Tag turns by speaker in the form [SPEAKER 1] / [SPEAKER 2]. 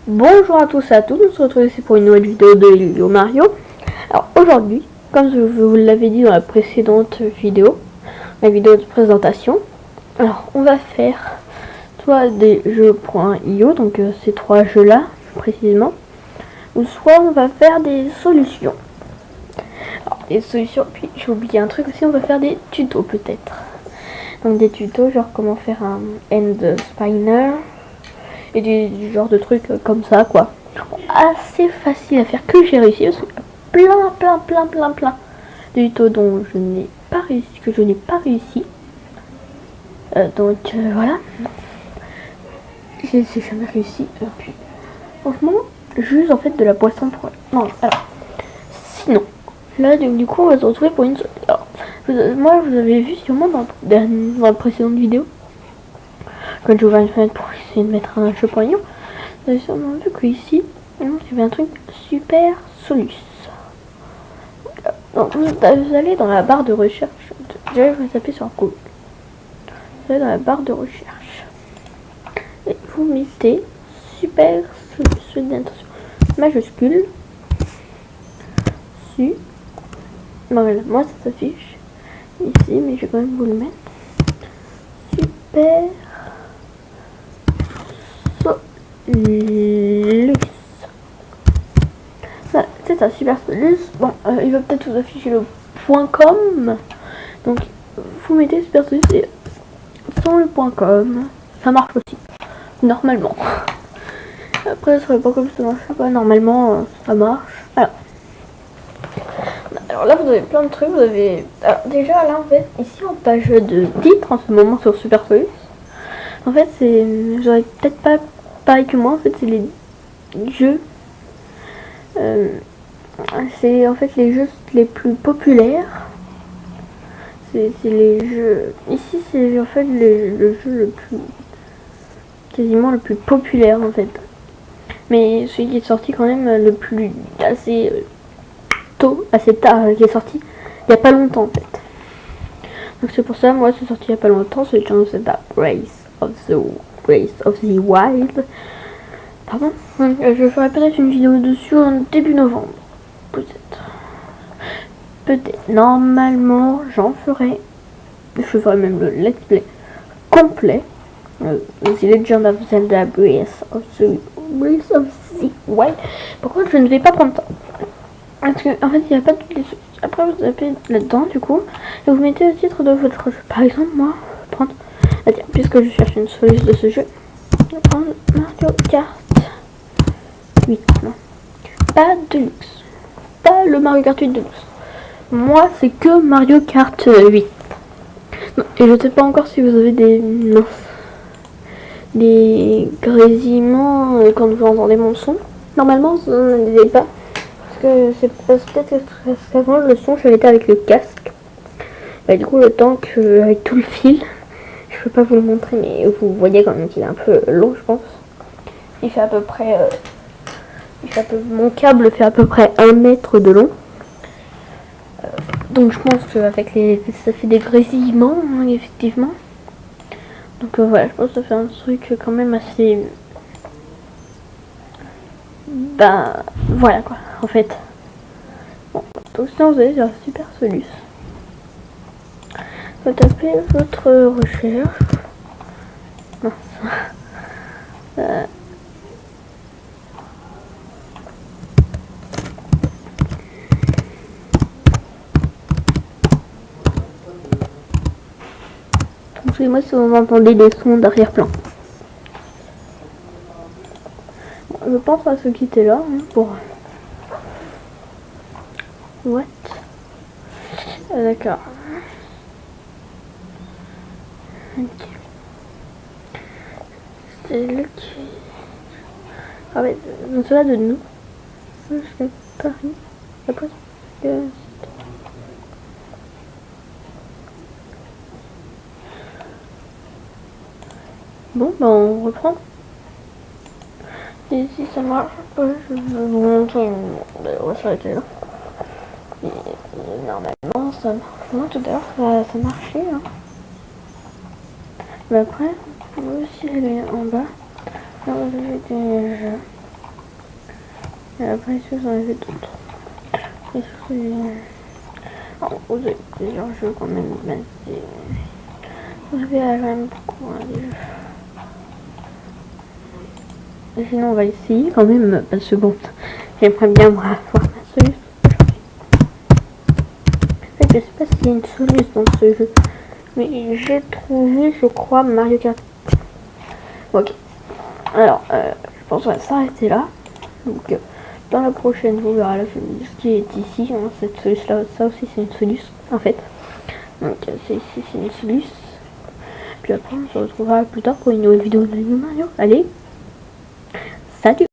[SPEAKER 1] Bonjour à tous et à toutes, on se retrouve ici pour une nouvelle vidéo de Lego Mario. Alors aujourd'hui, comme je vous l'avais dit dans la précédente vidéo, la vidéo de présentation, alors on va faire soit des jeux.io, donc ces trois jeux là précisément, ou soit on va faire des solutions. Alors les solutions, puis j'ai oublié un truc aussi, on va faire des tutos peut-être. Donc des tutos genre comment faire un end spinner et du genre de trucs comme ça quoi. Assez facile à faire que j'ai réussi parce qu'il y a plein de tutos dont je n'ai pas réussi, que je n'ai pas réussi. Donc voilà. J'ai jamais réussi. Puis, franchement, juste en fait de la boisson pour... Non, alors, sinon, là du coup on va se retrouver pour une... Alors, moi vous avez vu sûrement dans la précédente vidéo, quand j'ai ouvert une fenêtre pour essayer de mettre un jeu pour Lyon, vous avez sûrement vu qu'ici, il y avait un truc super solus. Donc vous allez dans la barre de recherche, déjà vous tapez sur Google. Vous allez dans la barre de recherche et vous mettez super solus, attention, majuscule, su. Bon, voilà, moi ça s'affiche ici, mais je vais quand même vous le mettre. Super solus. Voilà, c'est ça, super solus. Bon, il va peut-être vous afficher le .com. Donc, vous mettez super solus et sans le .com, ça marche aussi. Normalement. Après, sur le .com, ça marche pas. Normalement, ça marche. Alors là, vous avez plein de trucs. Vous avez. Alors, déjà, là, en fait, ici, en page de titre, en ce moment, sur Super Solus, en fait, c'est. J'aurais peut-être pas pareil que moi. En fait, c'est les jeux. C'est en fait les jeux les plus populaires. C'est les jeux. Ici, c'est en fait le jeu le plus. Quasiment le plus populaire, en fait. Mais celui qui est sorti quand même le plus. Assez tôt, assez tard, qui est sorti il y a pas longtemps, en fait. Donc c'est pour ça, moi, c'est sorti il y a pas longtemps. C'est Breath of the Wild. Pardon. Je ferai peut-être une vidéo dessus en début novembre. Peut-être. Normalement, j'en ferai. Je ferai même le let's play complet. The Legend of Zelda Breath of the Wild. Par contre, je ne vais pas prendre temps. Parce que, en fait, il n'y a pas toutes les... Après, vous tapez là-dedans, du coup, et vous mettez le titre de votre jeu. Par exemple, moi, je vais prendre... Tiens, puisque je cherche une solution de ce jeu, je vais prendre Mario Kart 8. Non. Pas Deluxe. Pas le Mario Kart 8 Deluxe. Moi, c'est que Mario Kart 8. Non, et je ne sais pas encore si vous avez des... Non. Des grésillements quand vous entendez mon son. Normalement, vous n'en avez pas. C'est peut-être parce qu'avant le son je l'étais avec le casque. Bah, du coup le temps que avec tout le fil, je peux pas vous le montrer, mais vous voyez quand même qu'il est un peu long, je pense. Il fait à peu près mon câble fait à peu près 1 mètre de long. Donc je pense qu'avec ça fait des grésillements, hein, effectivement. Donc voilà, je pense que ça fait un truc quand même assez... Ben voilà quoi, en fait. Bon, donc sinon vous allez sur Super Solus. Vous tapez votre recherche. Non. Excusez-moi si vous entendez des sons d'arrière-plan. Bon, je pense à se quitter là hein, pour... What? D'accord. Ok. C'est le qui... Ah ouais, cela de nous. Jusqu'à Paris. Après, bon, ben on reprend. Et si ça marche pas, je vais vous montrer. On va s'arrêter là. Et normalement, ça marche. Moi, tout à l'heure, ça marchait. Hein. Mais après, vous aussi aller en bas. Alors, je vais Et après, est-ce que j'en avais d'autres? Est-ce que... Alors, vous avez plusieurs jeux quand même, mais vous avez quand même beaucoup, hein, des jeux. Et sinon, on va essayer quand même, parce que bon, j'aimerais bien voir ma solution. En fait, je sais pas s'il y a une solution dans ce jeu, mais j'ai trouvé, je crois, Mario Kart. Ok. Alors, je pense qu'on va s'arrêter là. Donc, dans la prochaine, vous verrez ce qui est ici. Hein, cette solution-là, ça aussi, c'est une solution, en fait. Donc, c'est ici, c'est une solution. Puis après, on se retrouvera plus tard pour une nouvelle vidéo de Mario. Allez, salut!